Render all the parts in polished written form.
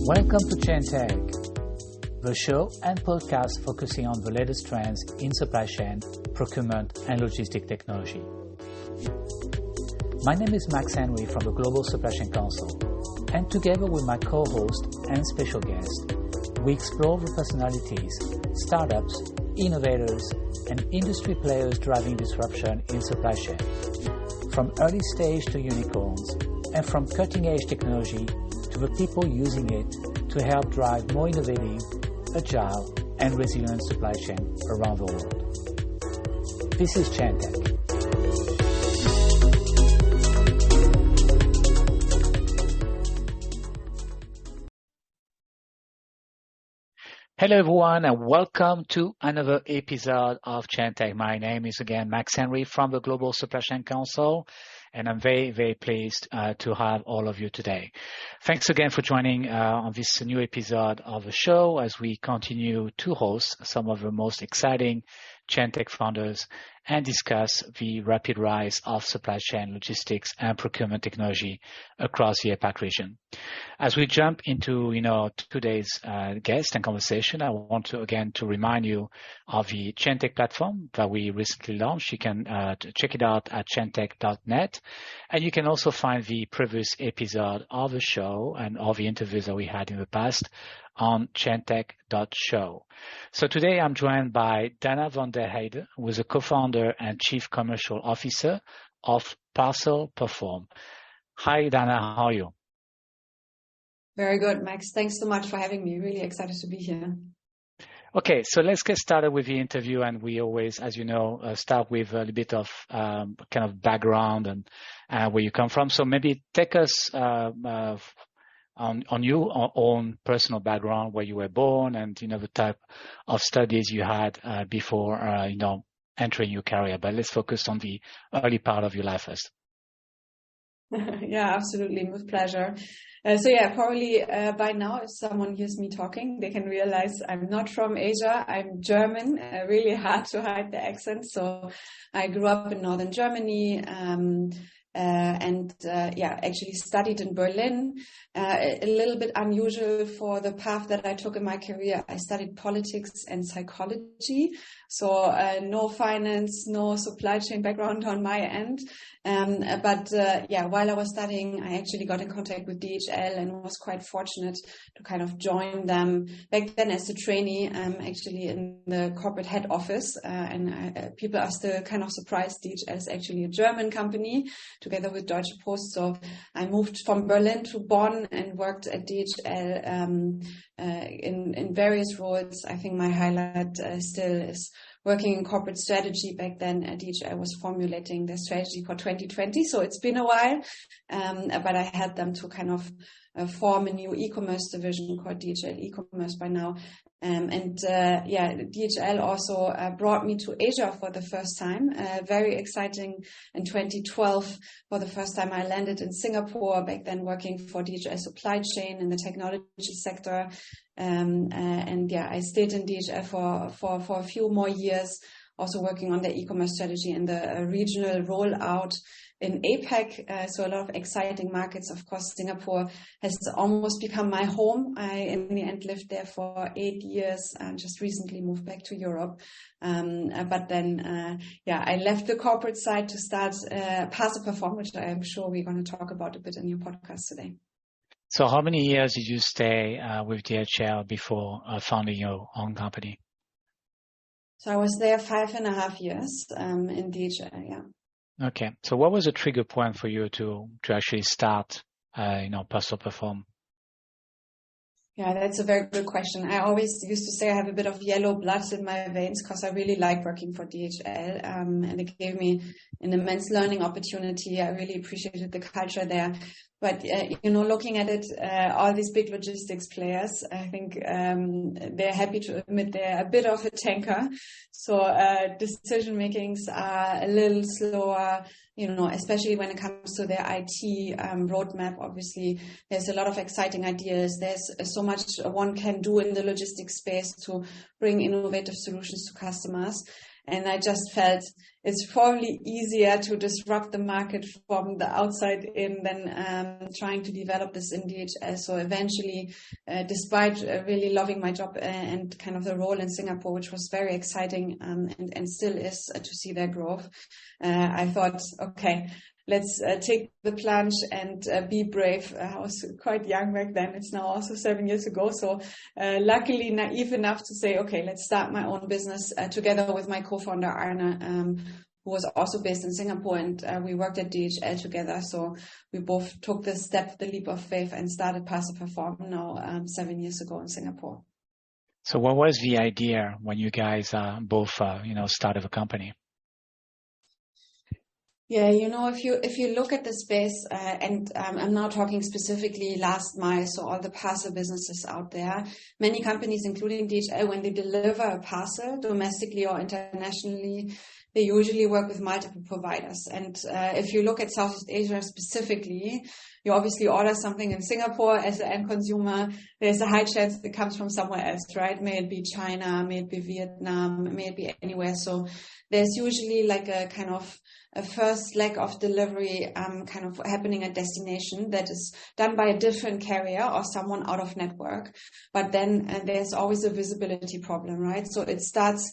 Welcome to Chain Tech, the show and podcast focusing on the latest trends in supply chain, procurement, and logistic technology. My name is Max Henry from the Global Supply Chain Council, and together with my co-host and special guest, we explore the personalities, startups, innovators, and industry players driving disruption in supply chain, from early stage to unicorns, and from cutting-edge technology to the people using it to help drive more innovative, agile, and resilient supply chain around the world. This is Chain Tech. Hello everyone and welcome to another episode of Chain Tech. My name is again Max Henry from the Global Supply Chain Council, and I'm very, very pleased to have all of you today. Thanks again for joining on this new episode of the show as we continue to host some of the most exciting Chain Tech founders and discuss the rapid rise of supply chain logistics and procurement technology across the APAC region. As we jump into today's guest and conversation, I want to again to remind you of the Chain Tech platform that we recently launched. You can check it out at chaintech.net, and you can also find the previous episode of the show and all the interviews that we had in the past on chaintech.show. So today I'm joined by Dana van der Heide, who is a co-founder and chief commercial officer of Parcel. Hi Dana, how are you? Very good, Max. Thanks so much for having me. Really excited to be here. Okay, so let's get started with the interview, and we always, as you know, start with a little bit of kind of background and where you come from. So maybe take us on your own personal background, where you were born, and the type of studies you had before entering your career. But let's focus on the early part of your life first. Yeah, absolutely, with pleasure. Probably by now, if someone hears me talking, they can realize I'm not from Asia. I'm German. Really hard to hide the accent. So I grew up in northern Germany. Actually studied in Berlin. A little bit unusual for the path that I took in my career. I studied politics and psychology. So no finance, no supply chain background on my end. While I was studying, I actually got in contact with DHL and was quite fortunate to kind of join them back then as a trainee, actually in the corporate head office. People are still kind of surprised. DHL is actually a German company together with Deutsche Post. So I moved from Berlin to Bonn and worked at DHL in various roles. I think my highlight still is working in corporate strategy. Back then at DHL was formulating the strategy for 2020. So it's been a while, but I helped them to kind of form a new e-commerce division called DHL e-commerce by now. DHL also brought me to Asia for the first time. Very exciting. In 2012, for the first time, I landed in Singapore, back then working for DHL supply chain in the technology sector. I stayed in DHL for a few more years, also working on the e-commerce strategy and the regional rollout in APAC. So a lot of exciting markets. Of course, Singapore has almost become my home. I, in the end, lived there for 8 years and just recently moved back to Europe. I left the corporate side to start Parcel, which I am sure we're going to talk about a bit in your podcast today. So how many years did you stay with DHL before founding your own company? So I was there 5.5 years in DHL, yeah. Okay. So what was the trigger point for you to actually start, Parcel? Yeah, that's a very good question. I always used to say I have a bit of yellow blood in my veins because I really like working for DHL, and it gave me an immense learning opportunity. I really appreciated the culture there. But, looking at it, all these big logistics players, I think they're happy to admit they're a bit of a tanker. So decision makings are a little slower, especially when it comes to their IT roadmap. Obviously, there's a lot of exciting ideas. There's so much one can do in the logistics space to bring innovative solutions to customers. And I just felt it's probably easier to disrupt the market from the outside in than trying to develop this in DHL. So eventually, despite really loving my job and kind of the role in Singapore, which was very exciting and still is to see their growth, I thought, okay, let's take the plunge and be brave. I was quite young back then. It's now also 7 years ago. So luckily naive enough to say, okay, let's start my own business together with my co-founder, Arne, who was also based in Singapore. And we worked at DHL together. So we both took the step, the leap of faith, and started Parcel Perform now 7 years ago in Singapore. So what was the idea when you guys both, started a company? Yeah, if you look at the space, and I'm now talking specifically last mile, so all the parcel businesses out there, many companies, including DHL, when they deliver a parcel domestically or internationally, they usually work with multiple providers. And if you look at Southeast Asia specifically, you obviously order something in Singapore as an end consumer, there's a high chance it comes from somewhere else, right? May it be China, may it be Vietnam, may it be anywhere. So there's usually like a kind of a first leg of delivery kind of happening at destination that is done by a different carrier or someone out of network. But then there's always a visibility problem, right? So it starts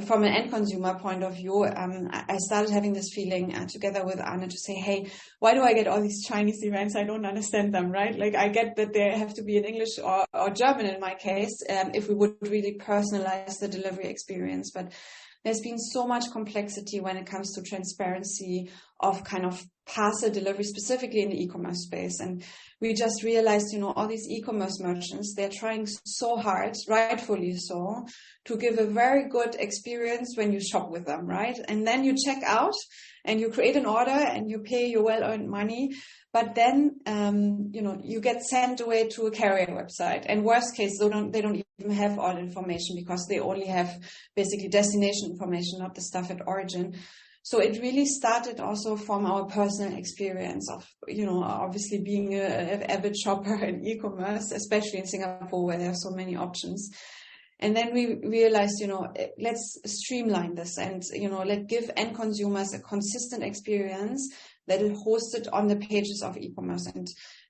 from an end consumer point of view. I started having this feeling together with Arne to say, hey, why do I get all these Chinese events? I don't understand them, right? Like I get that they have to be in English or German in my case, if we would really personalize the delivery experience. But there's been so much complexity when it comes to transparency of kind of parcel delivery, specifically in the e-commerce space. And we just realized, all these e-commerce merchants, they're trying so hard, rightfully so, to give a very good experience when you shop with them, right? And then you check out and you create an order and you pay your well-earned money. But then, you get sent away to a carrier website. And worst case, they don't even have all information because they only have basically destination information, not the stuff at origin. So it really started also from our personal experience of, obviously being an avid shopper in e-commerce, especially in Singapore where there are so many options. And then we realized, let's streamline this and, let's give end consumers a consistent experience that is hosted on the pages of e-commerce.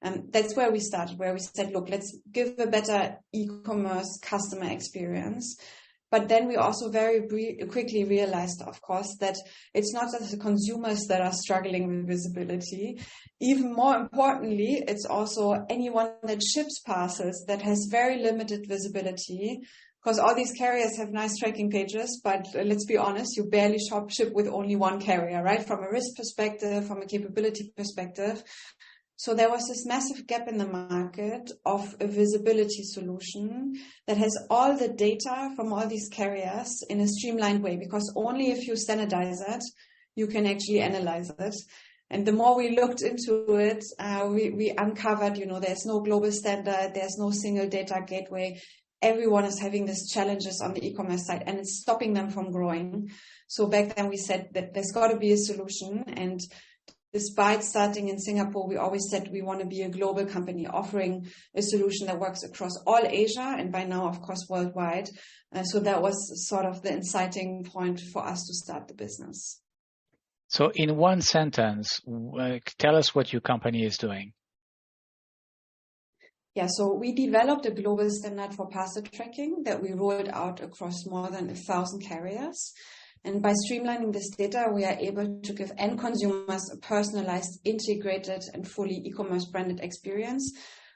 And that's where we started, where we said, look, let's give a better e-commerce customer experience. But then we also very quickly realized, of course, that it's not just the consumers that are struggling with visibility. Even more importantly, it's also anyone that ships parcels that has very limited visibility, because all these carriers have nice tracking pages, but let's be honest, you barely ship with only one carrier, right? From a risk perspective, from a capability perspective. So there was this massive gap in the market of a visibility solution that has all the data from all these carriers in a streamlined way, because only if you standardize it, you can actually analyze it. And the more we looked into it, we uncovered, there's no global standard, there's no single data gateway. Everyone is having these challenges on the e-commerce side and it's stopping them from growing. So back then we said that there's got to be a solution. And despite starting in Singapore, we always said we want to be a global company offering a solution that works across all Asia and by now, of course, worldwide. So that was sort of the inciting point for us to start the business. So in one sentence, tell us what your company is doing. Yeah, so we developed a global standard for parcel tracking that we rolled out across more than 1,000 carriers. And by streamlining this data, we are able to give end consumers a personalized, integrated, and fully e-commerce branded experience.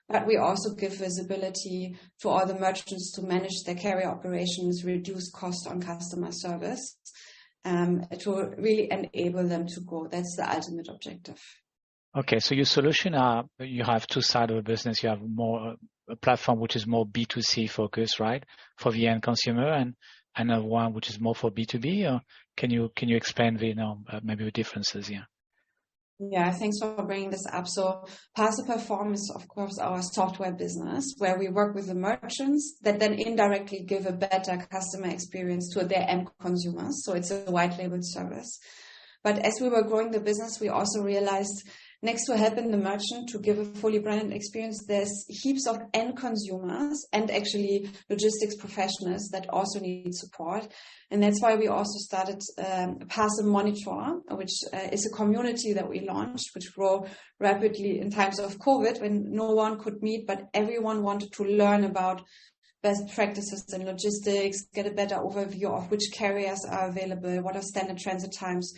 But we also give visibility to all the merchants to manage their carrier operations, reduce cost on customer service, to really enable them to grow. That's the ultimate objective. Okay, so your solution you have two sides of the business. You have more a platform which is more B2C focused, right, for the end consumer, and another one which is more for B2B. Or can you explain maybe the differences here? Yeah, thanks for bringing this up. So Parcel Perform is, of course, our software business where we work with the merchants that then indirectly give a better customer experience to their end consumers. So it's a white label service. But as we were growing the business, we also realized next to helping the merchant to give a fully branded experience, there's heaps of end consumers and actually logistics professionals that also need support. And that's why we also started Parcel Monitor, which is a community that we launched, which grew rapidly in times of COVID when no one could meet, but everyone wanted to learn about best practices in logistics, get a better overview of which carriers are available, what are standard transit times.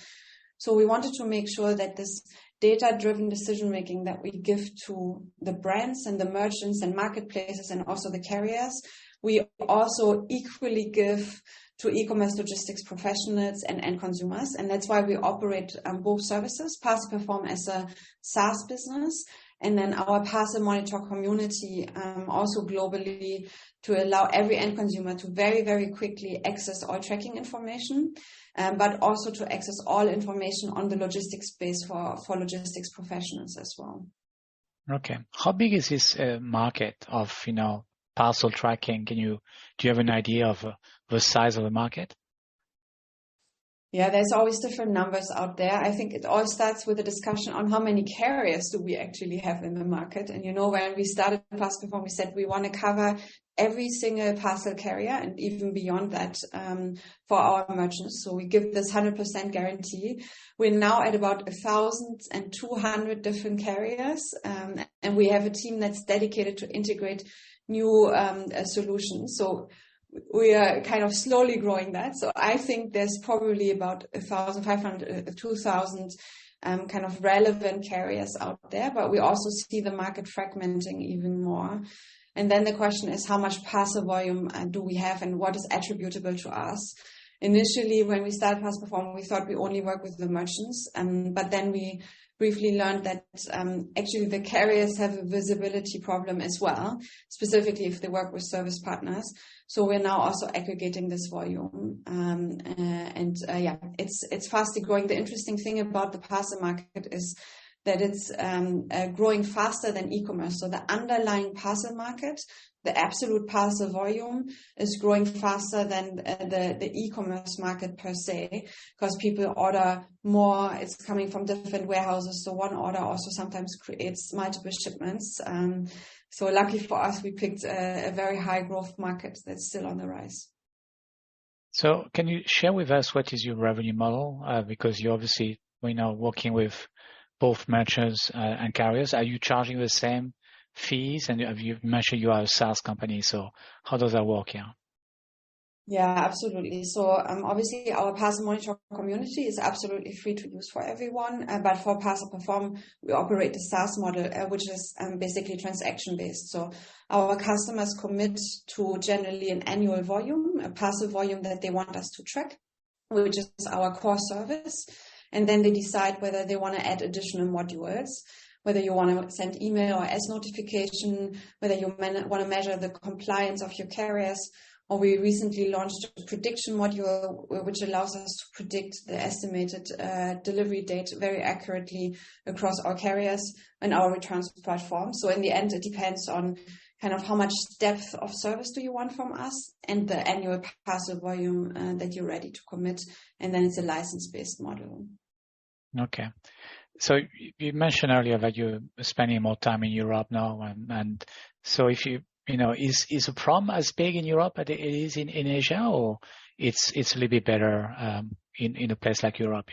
So we wanted to make sure that this data-driven decision-making that we give to the brands and the merchants and marketplaces and also the carriers, we also equally give to e-commerce logistics professionals and end consumers. And that's why we operate both services, Parcel Perform as a SaaS business, and then our Parcel Monitor community also globally to allow every end consumer to very, very quickly access all tracking information, but also to access all information on the logistics space for logistics professionals as well. Okay. How big is this market of, parcel tracking? Do you have an idea of the size of the market? Yeah, there's always different numbers out there. I think it all starts with a discussion on how many carriers do we actually have in the market. And when we started Parcel Perform, we said we want to cover every single parcel carrier and even beyond that for our merchants. So we give this 100% guarantee. We're now at about 1,200 different carriers, and we have a team that's dedicated to integrate new solutions. So we are kind of slowly growing that. So I think there's probably about 1,500, 2,000 kind of relevant carriers out there, but we also see the market fragmenting even more. And then the question is, how much parcel volume do we have and what is attributable to us? Initially, when we started Parcel Perform, we thought we only work with the merchants, but then we briefly learned that actually the carriers have a visibility problem as well, specifically if they work with service partners. So we're now also aggregating this volume. It's fastly growing. The interesting thing about the parcel market is that it's growing faster than e-commerce. So the underlying parcel market, the absolute parcel volume is growing faster than the e-commerce market per se, because people order more. It's coming from different warehouses. So one order also sometimes creates multiple shipments. So luckily for us, we picked a very high growth market that's still on the rise. So can you share with us what is your revenue model? Because you're obviously working with both merchants and carriers. Are you charging the same fees? And have you mentioned you are a SaaS company, so how does that work here? Yeah, absolutely. So obviously our Parcel Monitor community is absolutely free to use for everyone. But for Parcel Perform, we operate a SaaS model, which is basically transaction based. So our customers commit to generally an annual volume, a parcel volume that they want us to track, which is our core service. And then they decide whether they want to add additional modules, whether you want to send email or S notification, whether you want to measure the compliance of your carriers. Or we recently launched a prediction module, which allows us to predict the estimated delivery date very accurately across our carriers and our returns platform. So in the end, it depends on kind of how much depth of service do you want from us and the annual parcel volume that you're ready to commit. And then it's a license-based model. Okay. So you mentioned earlier that you're spending more time in Europe now. And so if is the problem as big in Europe as it is in Asia, or it's a little bit better in a place like Europe?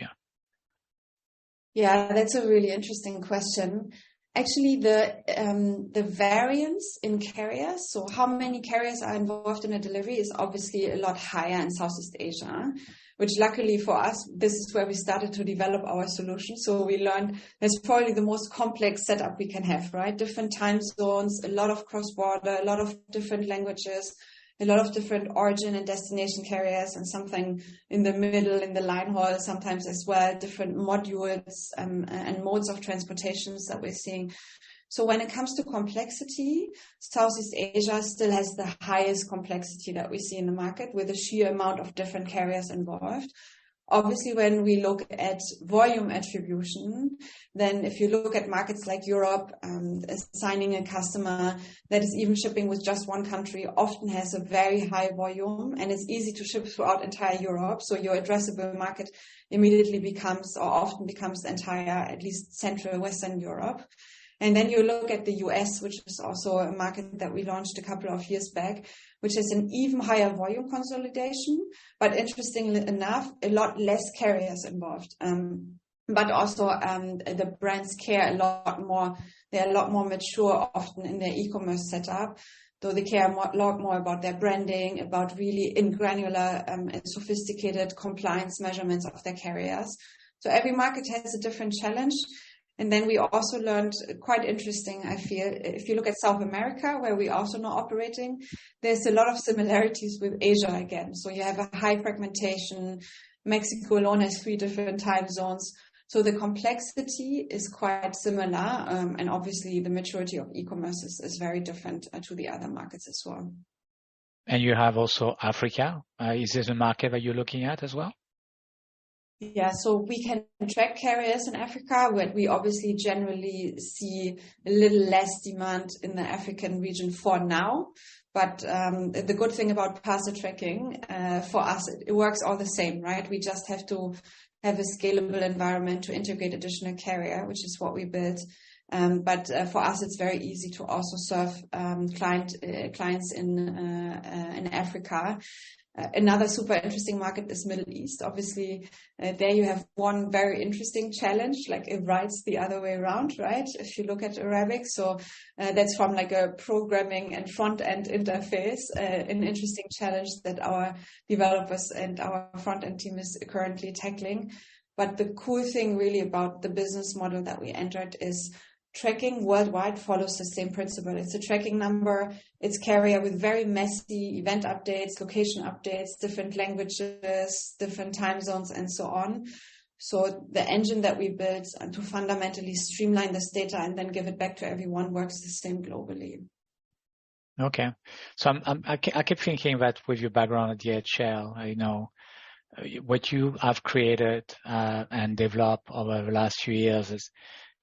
Yeah, that's a really interesting question. Actually, the variance in carriers, so how many carriers are involved in a delivery, is obviously a lot higher in Southeast Asia, which luckily for us, this is where we started to develop our solution. So we learned that's probably the most complex setup we can have, right? Different time zones, a lot of cross-border, a lot of different languages, a lot of different origin and destination carriers, and something in the middle, in the line haul sometimes as well, different modules and modes of transportations that we're seeing. So when it comes to complexity, Southeast Asia still has the highest complexity that we see in the market, with a sheer amount of different carriers involved. Obviously, when we look at volume attribution, then if you look at markets like Europe, assigning a customer that is even shipping with just one country often has a very high volume, and it's easy to ship throughout entire Europe. So your addressable market immediately becomes, or often becomes, the entire, at least Central Western Europe. And then you look at the US, which is also a market that we launched a couple of years back, which has an even higher volume consolidation, but interestingly enough, a lot less carriers involved. But also the brands care a lot more. They're a lot more mature often in their e-commerce setup, though they care a lot more about their branding, about really in granular and sophisticated compliance measurements of their carriers. So every market has a different challenge. And then we also learned, quite interesting, I feel, if you look at South America, where we also now operating, there's a lot of similarities with Asia again. So you have a high fragmentation. Mexico alone has 3 different time zones. So the complexity is quite similar. And obviously the maturity of e-commerce is very different to the other markets as well. And you have also Africa. Is this a market that you're looking at as well? Yeah, so we can track carriers in Africa, but we obviously generally see a little less demand in the African region for now. But the good thing about parcel tracking, for us, it works all the same, right? We just have to have a scalable environment to integrate additional carrier, which is what we built. But for us, it's very easy to also serve clients in Africa. Another super interesting market is Middle East. Obviously, there you have one very interesting challenge, like it writes the other way around, right? If you look at Arabic. So that's from like a programming and front end interface, an interesting challenge that our developers and our front end team is currently tackling. But the cool thing really about the business model that we entered is tracking worldwide follows the same principle. It's a tracking number, it's carrier with very messy event updates, location updates, different languages, different time zones, and so on. So the engine that we built to fundamentally streamline this data and then give it back to everyone works the same globally. Okay. So I keep thinking that with your background at DHL, you know, what you have created and developed over the last few years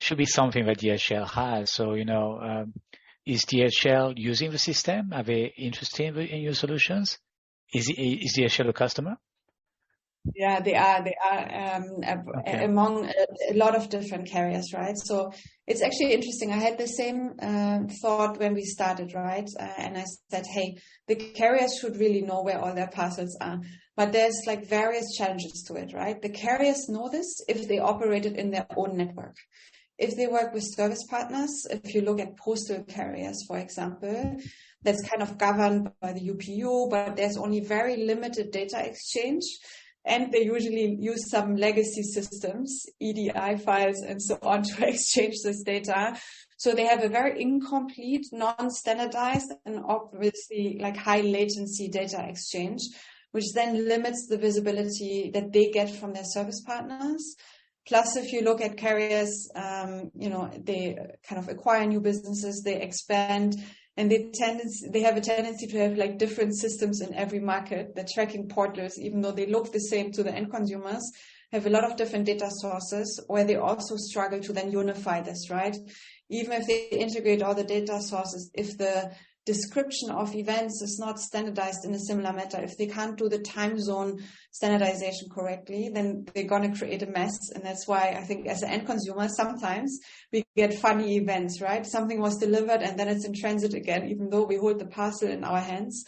should be something that DHL has. So, you know, is DHL using the system? Are they interested in your solutions? Is DHL a customer? Yeah, they are. They are okay. Among a lot of different carriers, right? So it's actually interesting. I had the same thought when we started, right? And I said, hey, the carriers should really know where all their parcels are. But there's like various challenges to it, right? The carriers know this if they operate it in their own network. If they work with service partners, if you look at postal carriers, for example, that's kind of governed by the UPU, but there's only very limited data exchange. And they usually use some legacy systems, EDI files and so on, to exchange this data. So they have a very incomplete, non-standardized, and obviously like high latency data exchange, which then limits the visibility that they get from their service partners. Plus, if you look at carriers, you know, they kind of acquire new businesses, they expand, and they have a tendency to have like different systems in every market. The tracking portals, even though they look the same to the end consumers, have a lot of different data sources where they also struggle to then unify this, right? Even if they integrate all the data sources, if the description of events is not standardized in a similar manner, if they can't do the time zone standardization correctly, then they're going to create a mess. And that's why I think as an end consumer, sometimes we get funny events, right? Something was delivered and then it's in transit again, even though we hold the parcel in our hands.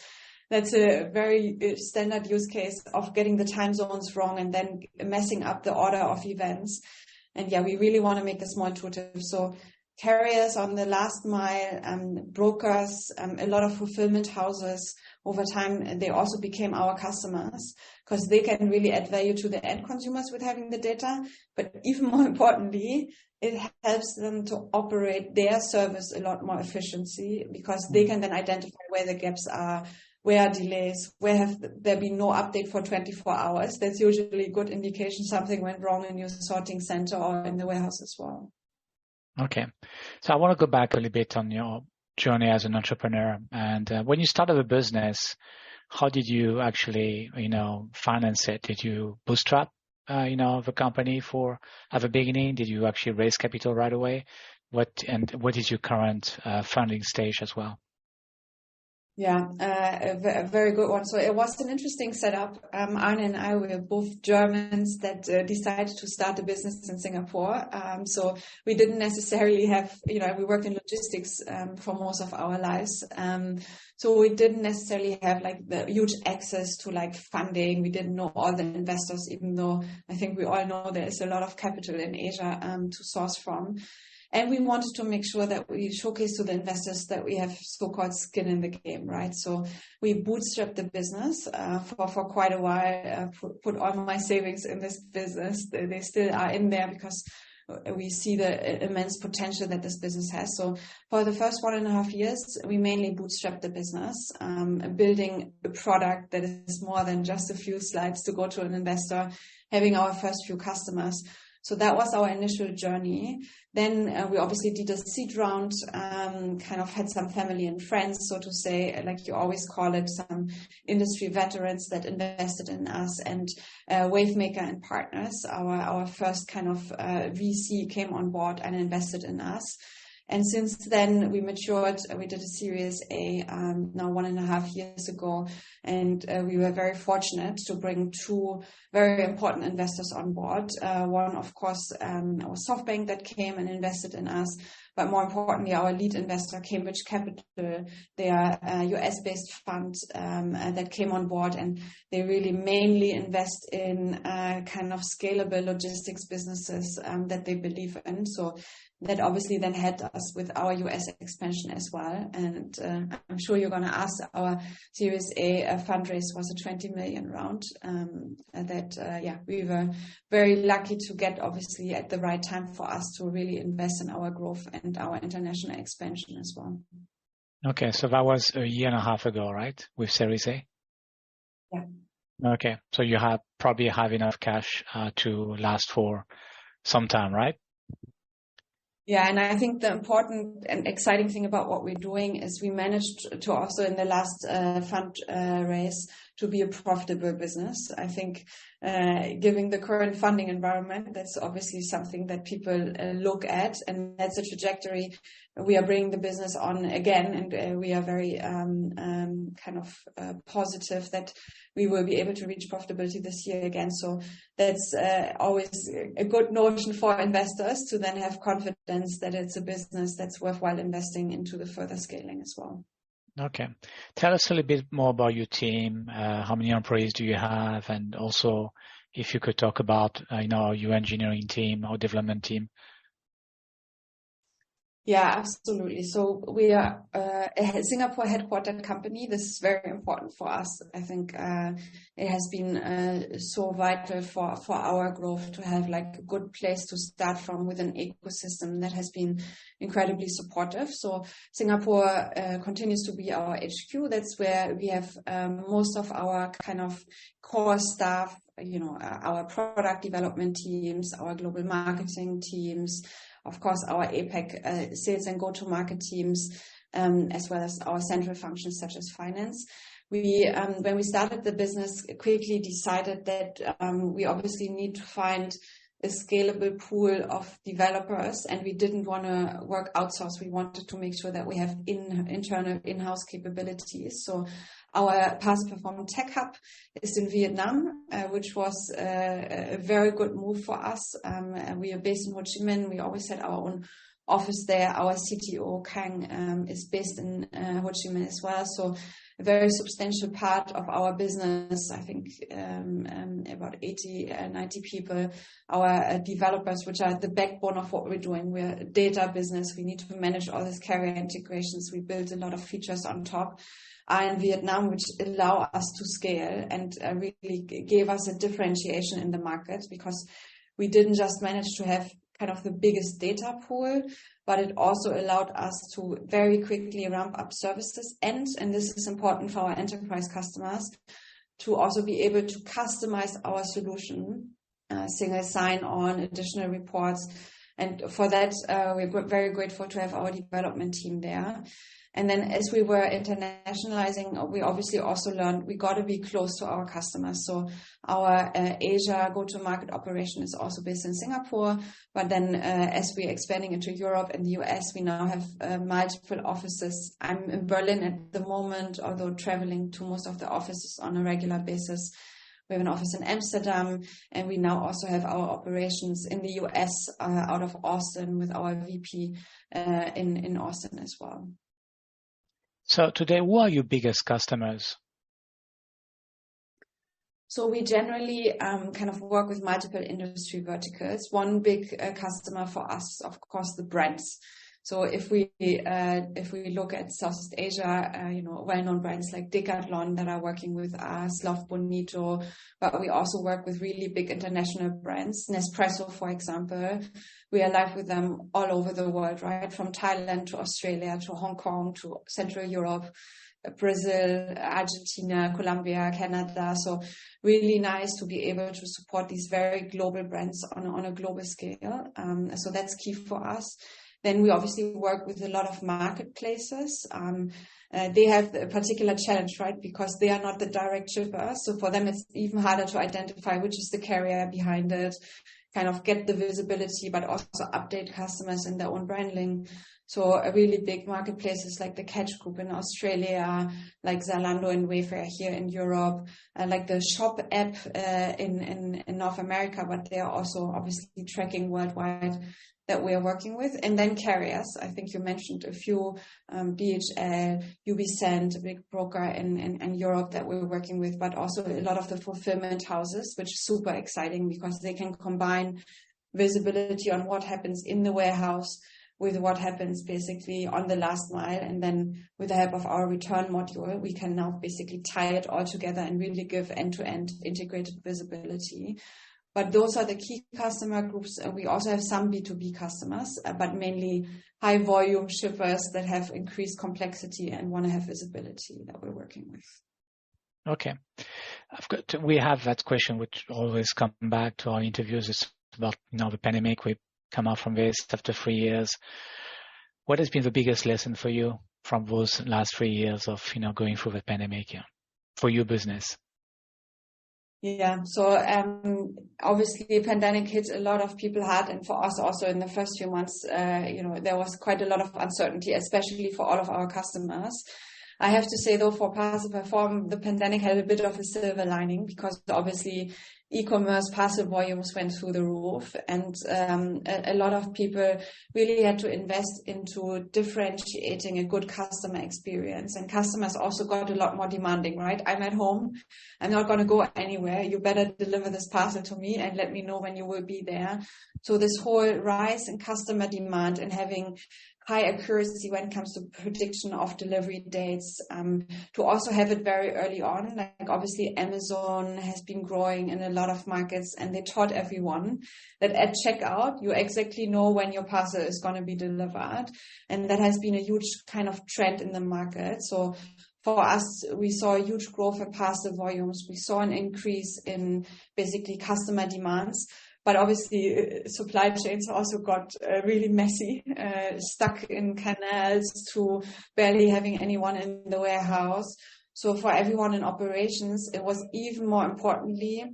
That's a very standard use case of getting the time zones wrong and then messing up the order of events. And yeah, we really want to make this more intuitive. So carriers on the last mile, brokers, a lot of fulfillment houses, over time, they also became our customers because they can really add value to the end consumers with having the data. But even more importantly, it helps them to operate their service a lot more efficiently because they can then identify where the gaps are, where are delays, where have there been no update for 24 hours. That's usually a good indication something went wrong in your sorting center or in the warehouse as well. Okay. So I want to go back a little bit on your journey as an entrepreneur. And when you started the business, how did you actually, you know, finance it? Did you bootstrap the company at the beginning? Did you actually raise capital right away? What is your current funding stage as well? Yeah, a very good one. So it was an interesting setup. Arne and I were both Germans that decided to start a business in Singapore. So we didn't necessarily have, we worked in logistics for most of our lives. So we didn't necessarily have like the huge access to like funding. We didn't know all the investors, even though I think we all know there is a lot of capital in Asia to source from. And we wanted to make sure that we showcase to the investors that we have so-called skin in the game, right? So we bootstrapped the business for quite a while, put all my savings in this business. They still are in there because we see the immense potential that this business has. So for the first 1.5 years, we mainly bootstrapped the business, building a product that is more than just a few slides to go to an investor, having our first few customers. So that was our initial journey. Then we obviously did a seed round, kind of had some family and friends, so to say, like you always call it, some industry veterans that invested in us, and Wavemaker and Partners, our first kind of VC came on board and invested in us. And since then, we matured. We did a Series A now 1.5 years ago, and we were very fortunate to bring 2 very important investors on board. One, of course, was SoftBank that came and invested in us, but more importantly, our lead investor, Cambridge Capital. They are a US-based fund that came on board, and they really mainly invest in kind of scalable logistics businesses that they believe in. So that obviously then helped us with our US expansion as well. And I'm sure you're going to ask, our Series A fundraise was a 20 million round we were very lucky to get, obviously, at the right time for us to really invest in our growth and our international expansion as well. Okay, so that was 1.5 years ago, right, with Series A? Yeah. Okay, so you probably have enough cash to last for some time, right? Yeah, and I think the important and exciting thing about what we're doing is we managed to also in the last fund raise to be a profitable business. I think given the current funding environment, that's obviously something that people look at, and that's a trajectory we are bringing the business on again, and we are very positive that we will be able to reach profitability this year again. So that's always a good notion for investors to then have confidence that it's a business that's worthwhile investing into the further scaling as well. Okay. Tell us a little bit more about your team. How many employees do you have? And also, if you could talk about, your engineering team or development team. Yeah, absolutely. So we are a Singapore headquartered company. This is very important for us. I think it has been so vital for our growth to have like a good place to start from with an ecosystem that has been incredibly supportive. So Singapore continues to be our HQ. That's where we have most of our kind of core staff, our product development teams, our global marketing teams, of course, our APAC sales and go-to-market teams, as well as our central functions such as finance. We, when we started the business, quickly decided that we obviously need to find a scalable pool of developers, and we didn't want to work outsourced. We wanted to make sure that we have internal in-house capabilities. So our Parcel Performance Tech Hub is in Vietnam, which was a very good move for us. We are based in Ho Chi Minh. We always had our own office there. Our CTO, Kang, is based in Ho Chi Minh as well. So a very substantial part of our business, I think about 90 people, our developers, which are the backbone of what we're doing. We're a data business. We need to manage all these carrier integrations. We build a lot of features on top. Are in Vietnam, which allow us to scale and really gave us a differentiation in the market, because we didn't just manage to have kind of the biggest data pool, but it also allowed us to very quickly ramp up services and this is important for our enterprise customers, to also be able to customize our solution, single sign-on, additional reports. And for that, we're very grateful to have our development team there. And then as we were internationalizing, we obviously also learned we got to be close to our customers. So our Asia go-to-market operation is also based in Singapore. But then as we're expanding into Europe and the US, we now have multiple offices. I'm in Berlin at the moment, although traveling to most of the offices on a regular basis. We have an office in Amsterdam, and we now also have our operations in the US out of Austin with our VP in Austin as well. So today, who are your biggest customers? So we generally kind of work with multiple industry verticals. One big customer for us, of course, the brands. So if we look at Southeast Asia, well-known brands like Decathlon that are working with us, Love Bonito, but we also work with really big international brands. Nespresso, for example, we are live with them all over the world, right? From Thailand to Australia to Hong Kong to Central Europe, Brazil, Argentina, Colombia, Canada. So really nice to be able to support these very global brands on a global scale. So that's key for us. Then we obviously work with a lot of marketplaces. They have a particular challenge, right? Because they are not the direct shipper. So for them, it's even harder to identify which is the carrier behind it, kind of get the visibility, but also update customers in their own branding. So a really big marketplaces like the Catch Group in Australia, like Zalando and Wayfair here in Europe, like the Shop app in North America, but they are also obviously tracking worldwide that we are working with. And then carriers, I think you mentioned a few, DHL, UBSend, a big broker in Europe that we're working with, but also a lot of the fulfillment houses, which is super exciting because they can combine visibility on what happens in the warehouse with what happens basically on the last mile. And then with the help of our return module, we can now basically tie it all together and really give end-to-end integrated visibility. But those are the key customer groups. We also have some B2B customers, but mainly high volume shippers that have increased complexity and want to have visibility that we're working with. Okay. We have that question which always come back to our interviews. It's about, the pandemic. We come out from this after 3 years. What has been the biggest lesson for you from those last 3 years of, going through the pandemic for your business? Yeah, so obviously pandemic hit a lot of people hard, and for us also in the first few months, there was quite a lot of uncertainty, especially for all of our customers. I have to say though, for Parcel Perform, the pandemic had a bit of a silver lining because obviously e-commerce parcel volumes went through the roof, and a lot of people really had to invest into differentiating a good customer experience. And customers also got a lot more demanding, right? I'm at home. I'm not going to go anywhere. You better deliver this parcel to me and let me know when you will be there. So this whole rise in customer demand and having high accuracy when it comes to prediction of delivery dates, to also have it very early on. Like obviously Amazon has been growing in a lot of markets, and they taught everyone that at checkout, you exactly know when your parcel is going to be delivered. And that has been a huge kind of trend in the market. So for us, we saw a huge growth in parcel volumes. We saw an increase in basically customer demands. But obviously, supply chains also got really messy, stuck in canals to barely having anyone in the warehouse. So for everyone in operations, it was even more importantly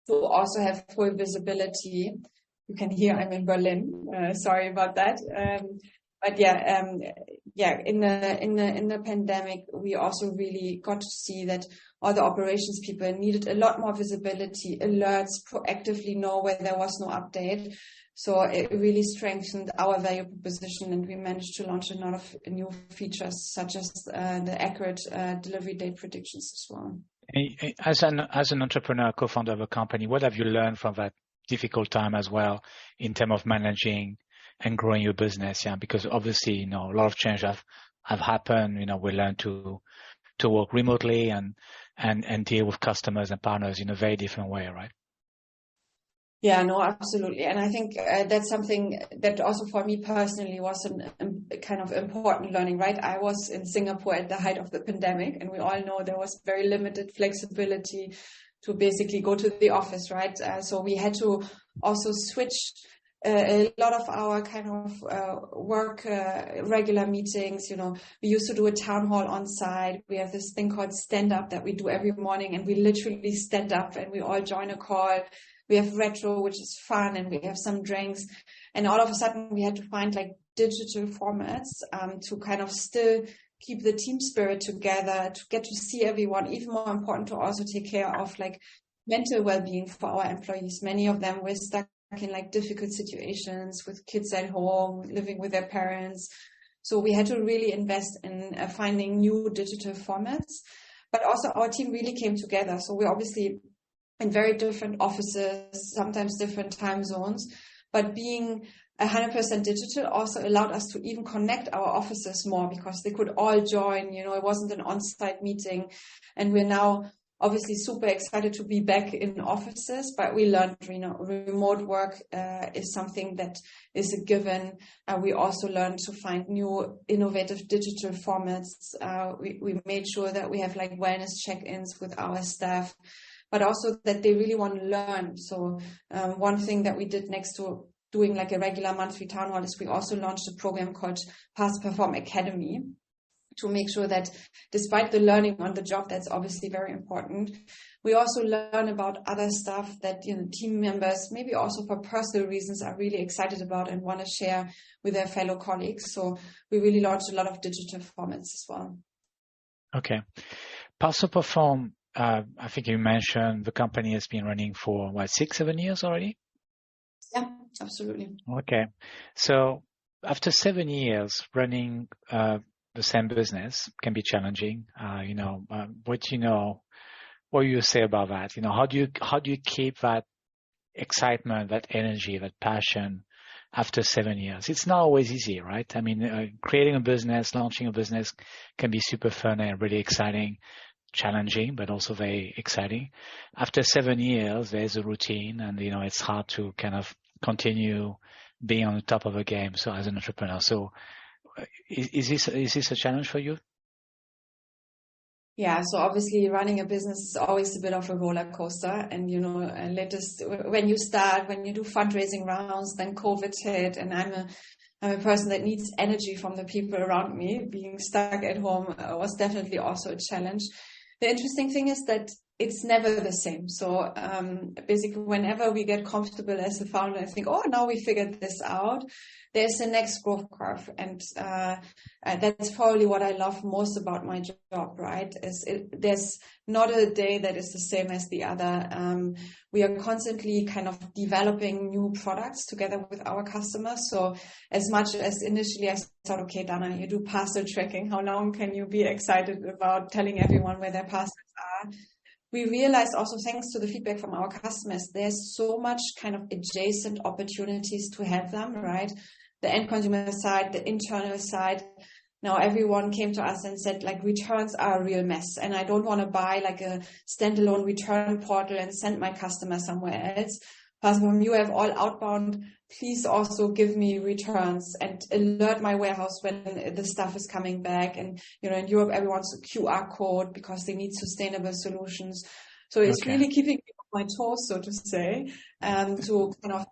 to also have full visibility. You can hear I'm in Berlin. Sorry about that. But in the pandemic, we also really got to see that all the operations people needed a lot more visibility, alerts, proactively know where there was no update. So it really strengthened our value proposition, and we managed to launch a lot of new features such as the accurate delivery date predictions as well. As an entrepreneur, co-founder of a company, what have you learned from that difficult time as well in terms of managing and growing your business? Yeah, because obviously, a lot of change have happened. We learned to work remotely and deal with customers and partners in a very different way, right? Yeah, no, absolutely. And I think that's something that also for me personally was a kind of important learning, right? I was in Singapore at the height of the pandemic, and we all know there was very limited flexibility to basically go to the office, right? So we had to also switch a lot of our kind of work, regular meetings, we used to do a town hall on site. We have this thing called stand up that we do every morning, and we literally stand up and we all join a call. We have retro, which is fun, and we have some drinks. And all of a sudden we had to find like digital formats to kind of still keep the team spirit together, to get to see everyone. Even more important, to also take care of like mental well-being for our employees. Many of them were stuck in like difficult situations with kids at home, living with their parents. So we had to really invest in finding new digital formats. But also our team really came together. So we're obviously in very different offices, sometimes different time zones. But being 100% digital also allowed us to even connect our offices more, because they could all join. It wasn't an on-site meeting. And we're now obviously super excited to be back in offices, but we learned, remote work is something that is a given. We also learned to find new innovative digital formats. We made sure that we have like wellness check-ins with our staff, but also that they really want to learn. So one thing that we did next to doing like a regular monthly town hall is we also launched a program called Parcel Perform Academy, to make sure that despite the learning on the job, that's obviously very important, we also learn about other stuff that team members, maybe also for personal reasons, are really excited about and want to share with their fellow colleagues. So we really launched a lot of digital formats as well. Okay. Parcel Perform, I think you mentioned the company has been running for 6-7 years already? Yeah, absolutely. Okay. So after 7 years running the same business can be challenging. What do you say about that? How do you keep that excitement, that energy, that passion after 7 years? It's not always easy, right? I mean, creating a business, launching a business can be super fun and really exciting, challenging, but also very exciting. After 7 years, there's a routine, and it's hard to kind of continue being on the top of the game. So as an entrepreneur, so is this a challenge for you? Yeah, so obviously running a business is always a bit of a roller coaster. And, latest when you do fundraising rounds, then COVID hit, and I'm a person that needs energy from the people around me. Being stuck at home was definitely also a challenge. The interesting thing is that it's never the same. So basically, whenever we get comfortable as a founder and think, now we figured this out, there's the next growth curve. And that's probably what I love most about my job, right? There's not a day that is the same as the other. We are constantly kind of developing new products together with our customers. So as much as initially I thought, okay, Dana, you do parcel tracking. How long can you be excited about telling everyone where their parcels are? We realized also, thanks to the feedback from our customers, there's so much kind of adjacent opportunities to help them, right? The end consumer side, the internal side. Now everyone came to us and said, like, returns are a real mess, and I don't want to buy like a standalone return portal and send my customer somewhere else. Parcel, you have all outbound. Please also give me returns and alert my warehouse when the stuff is coming back. And, in Europe, everyone's a QR code because they need sustainable solutions. So it's really keeping me on my toes, so to say, to kind of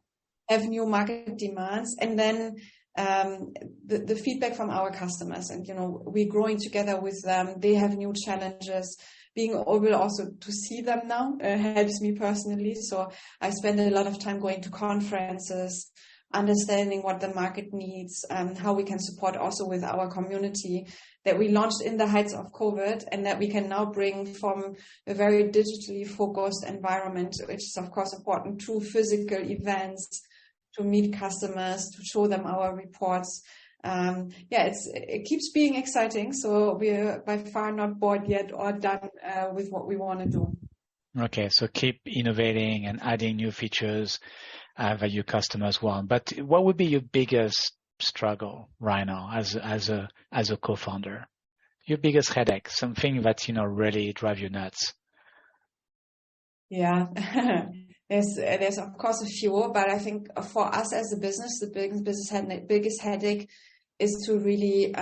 have new market demands. And then the feedback from our customers, and, we're growing together with them. They have new challenges. Being able also to see them now helps me personally. So I spend a lot of time going to conferences, understanding what the market needs, how we can support also with our community that we launched in the heights of COVID, and that we can now bring from a very digitally focused environment, which is of course important, to physical events, to meet customers, to show them our reports. It keeps being exciting. So we're by far not bored yet or done with what we want to do. Okay, so keep innovating and adding new features that your customers want. But what would be your biggest struggle right now as a co-founder? Your biggest headache, something that really drive you nuts? Yeah. There's of course a few, but I think for us as a business, the biggest headache is to really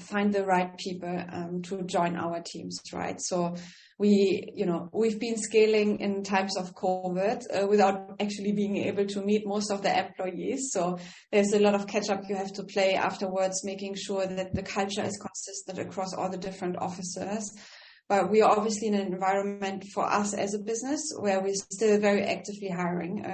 find the right people to join our teams, right? So we've been scaling in times of COVID without actually being able to meet most of the employees. So there's a lot of catch up you have to play afterwards, making sure that the culture is consistent across all the different offices. But we are obviously in an environment for us as a business where we're still very actively hiring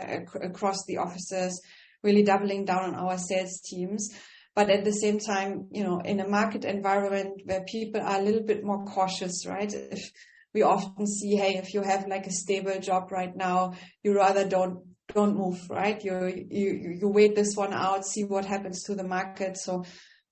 across the offices, really doubling down on our sales teams. But at the same time, in a market environment where people are a little bit more cautious, right? If we often see, hey, if you have like a stable job right now, you rather don't move, right? You wait this one out, see what happens to the market. So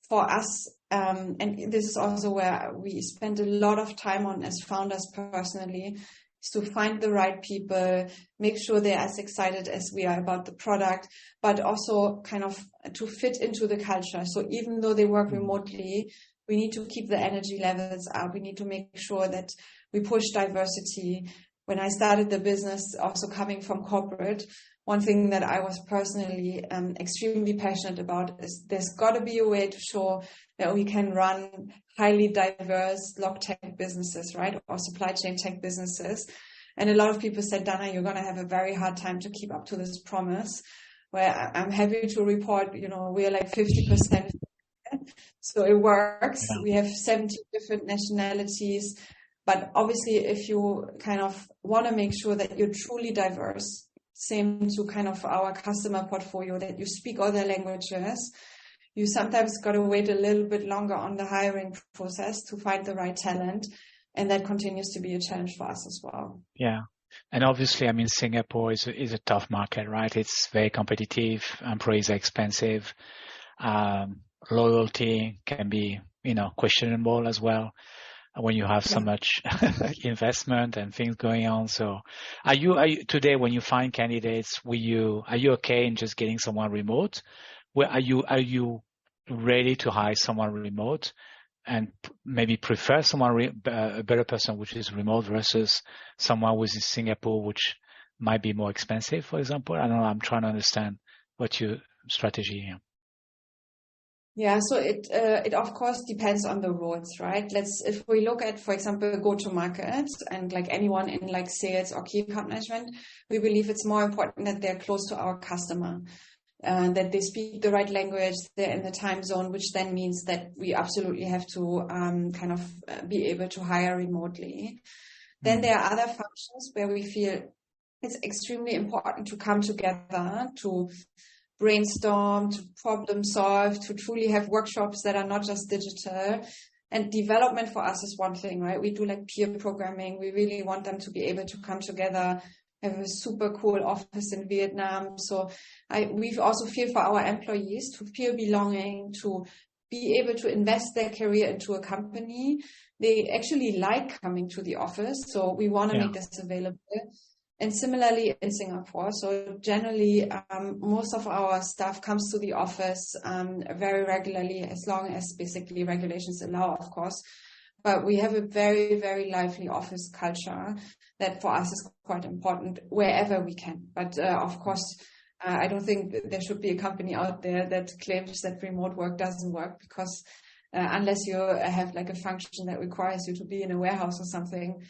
for us, and this is also where we spend a lot of time on as founders personally, is to find the right people, make sure they're as excited as we are about the product, but also kind of to fit into the culture. So even though they work remotely, we need to keep the energy levels up. We need to make sure that we push diversity. When I started the business, also coming from corporate, one thing that I was personally extremely passionate about is there's got to be a way to show that we can run highly diverse log tech businesses, right? Or supply chain tech businesses. And a lot of people said, Dana, you're going to have a very hard time to keep up to this promise. Where I'm happy to report, we're like 50%. So it works. Yeah. We have 70 different nationalities. But obviously, if you kind of want to make sure that you're truly diverse, same to kind of our customer portfolio, that you speak all the languages, you sometimes got to wait a little bit longer on the hiring process to find the right talent. And that continues to be a challenge for us as well. Yeah. And obviously, I mean, Singapore is a tough market, right? It's very competitive. Employees are expensive. Loyalty can be, questionable as well when you have so much investment and things going on. So are you today, when you find candidates, are you okay in just getting someone remote? Where are you ready to hire someone remote and maybe prefer someone, a better person which is remote versus someone who is in Singapore, which might be more expensive, for example? I don't know. I'm trying to understand what your strategy here. Yeah, so it of course depends on the roles, right? If we look at, for example, go-to-market and like anyone in like sales or key account management, we believe it's more important that they're close to our customer, that they speak the right language, they're in the time zone, which then means that we absolutely have to kind of be able to hire remotely. Then there are other functions where we feel it's extremely important to come together, to brainstorm, to problem solve, to truly have workshops that are not just digital. And development for us is one thing, right? We do like peer programming. We really want them to be able to come together, have a super cool office in Vietnam. So we also feel for our employees to feel belonging, to be able to invest their career into a company. They actually like coming to the office. So we want to make this available. And similarly in Singapore, so generally most of our staff comes to the office very regularly, as long as basically regulations allow, of course. But we have a very, very lively office culture that for us is quite important wherever we can. But of course, I don't think there should be a company out there that claims that remote work doesn't work, because unless you have like a function that requires you to be in a warehouse or something,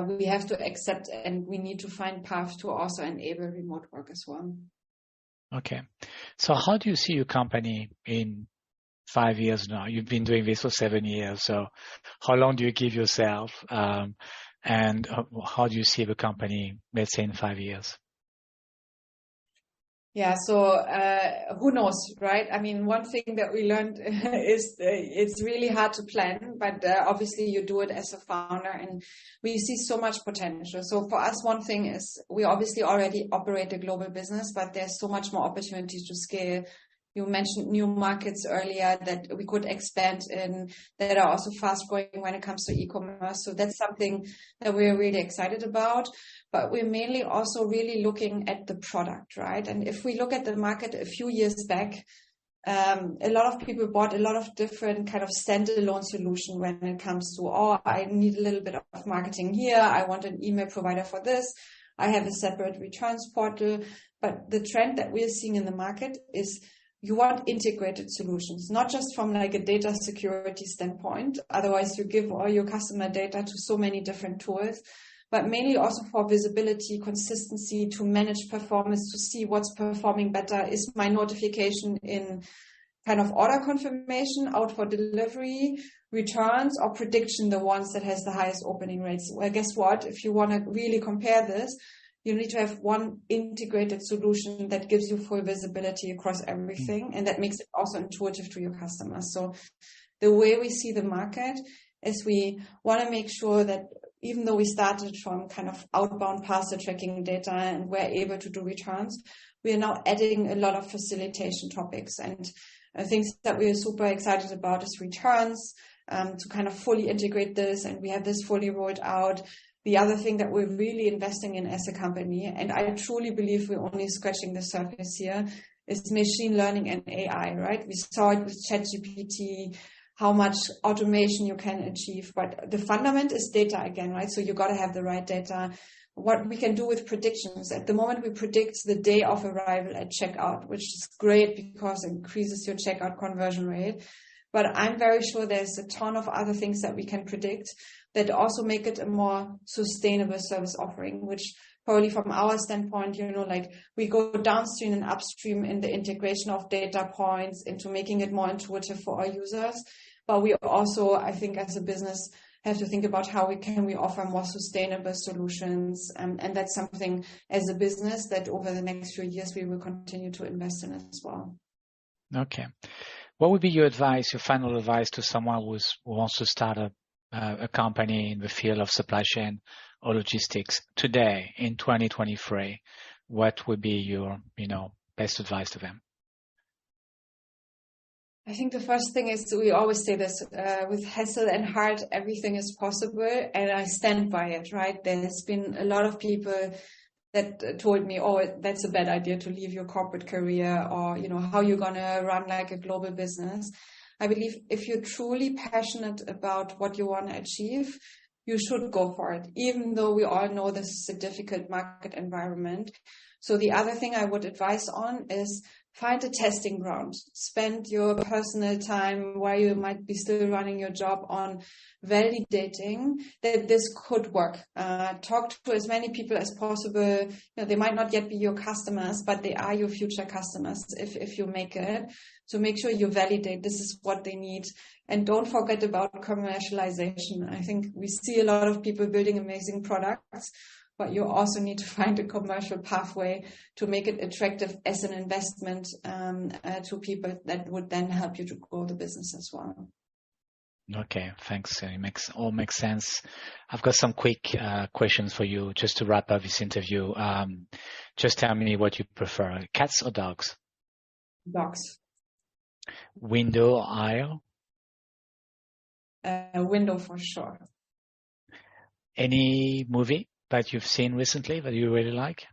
we have to accept, and we need to find paths to also enable remote work as well. Okay. So how do you see your company in 5 years now? You've been doing this for 7 years. So how long do you give yourself? And how do you see the company, let's say, in 5 years? Yeah, so who knows, right? I mean, one thing that we learned is it's really hard to plan, but obviously you do it as a founder, and we see so much potential. So for us, one thing is we obviously already operate a global business, but there's so much more opportunities to scale. You mentioned new markets earlier that we could expand in, that are also fast growing when it comes to e-commerce. So that's something that we're really excited about. But we're mainly also really looking at the product, right? And if we look at the market a few years back, a lot of people bought a lot of different kind of standalone solution when it comes to, I need a little bit of marketing here. I want an email provider for this. I have a separate returns portal. But the trend that we're seeing in the market is you want integrated solutions, not just from like a data security standpoint. Otherwise, you give all your customer data to so many different tools, but mainly also for visibility, consistency, to manage performance, to see what's performing better. Is my notification in kind of order confirmation, out for delivery, returns, or prediction the ones that has the highest opening rates? Well, guess what? If you want to really compare this, you need to have one integrated solution that gives you full visibility across everything, and that makes it also intuitive to your customers. So the way we see the market is we want to make sure that even though we started from kind of outbound parcel tracking data and we're able to do returns, we are now adding a lot of facilitation topics. And things that we are super excited about is returns, to kind of fully integrate this, and we have this fully rolled out. The other thing that we're really investing in as a company, and I truly believe we're only scratching the surface here, is machine learning and AI, right? We saw it with ChatGPT, how much automation you can achieve, but the fundament is data again, right? So you got to have the right data. What we can do with predictions. At the moment, we predict the day of arrival at checkout, which is great because it increases your checkout conversion rate. But I'm very sure there's a ton of other things that we can predict that also make it a more sustainable service offering, which probably from our standpoint, like we go downstream and upstream in the integration of data points into making it more intuitive for our users. But we also, I think as a business, have to think about how we offer more sustainable solutions. And that's something as a business that over the next few years, we will continue to invest in as well. Okay. What would be your final advice to someone who wants to start a company in the field of supply chain or logistics today in 2023? What would be your, best advice to them? I think the first thing is, we always say this, with hassle and heart, everything is possible. And I stand by it, right? There's been a lot of people that told me, oh, that's a bad idea to leave your corporate career, or, how you're going to run like a global business. I believe if you're truly passionate about what you want to achieve, you should go for it, even though we all know this is a difficult market environment. So the other thing I would advise on is find a testing ground. Spend your personal time while you might be still running your job on validating that this could work. Talk to as many people as possible. They might not yet be your customers, but they are your future customers if you make it. So make sure you validate this is what they need. And don't forget about commercialization. I think we see a lot of people building amazing products, but you also need to find a commercial pathway to make it attractive as an investment to people that would then help you to grow the business as well. Okay, thanks. It makes sense. I've got some quick questions for you just to wrap up this interview. Just tell me what you prefer, cats or dogs? Dogs. Window or aisle? Window for sure. Any movie that you've seen recently that you really like?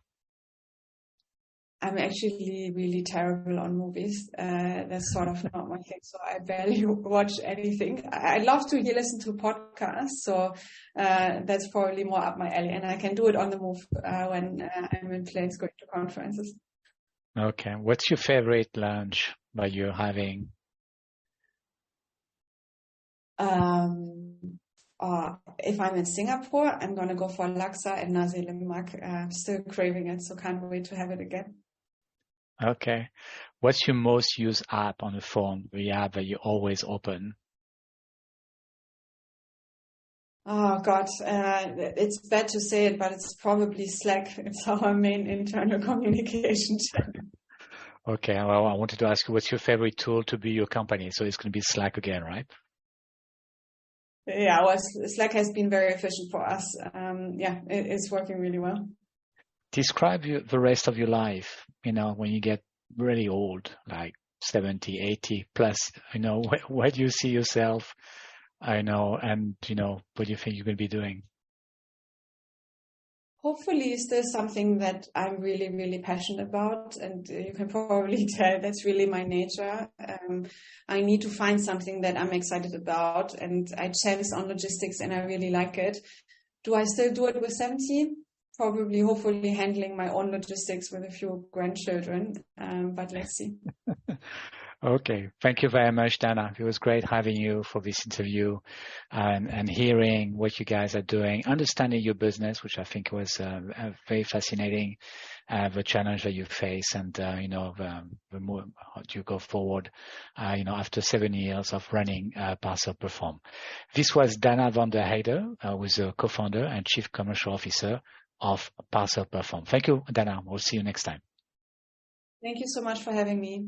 I'm actually really terrible on movies. That's sort of not my thing, so I barely watch anything. I love to listen to podcasts, so that's probably more up my alley, and I can do it on the move when I'm in planes going to conferences. Okay. What's your favorite lunch that you're having? If I'm in Singapore, I'm going to go for laksa and nasi lemak. I'm still craving it, so can't wait to have it again. Okay. What's your most used app on the phone, the app that you always open? Oh, God. It's bad to say it, but it's probably Slack. It's our main internal communication channel. Okay. Well, I wanted to ask you, what's your favorite tool to be your company? So it's going to be Slack again, right? Yeah, well, Slack has been very efficient for us. It's working really well. Describe the rest of your life, when you get really old, like 70, 80 plus, where do you see yourself? And, what do you think you're going to be doing? Hopefully still something that I'm really, really passionate about. And you can probably tell that's really my nature. I need to find something that I'm excited about. And I chance on logistics and I really like it. Do I still do it with 70? probably, hopefully, handling my own logistics with a few grandchildren. But let's see. Okay. Thank you very much, Dana. It was great having you for this interview and hearing what you guys are doing, understanding your business, which I think was very fascinating, the challenge that you face and, the more you go forward, after 7 years of running Parcel Perform. This was Dana van der Heide, who is a co-founder and chief commercial officer of Parcel Perform. Thank you, Dana. We'll see you next time. Thank you so much for having me.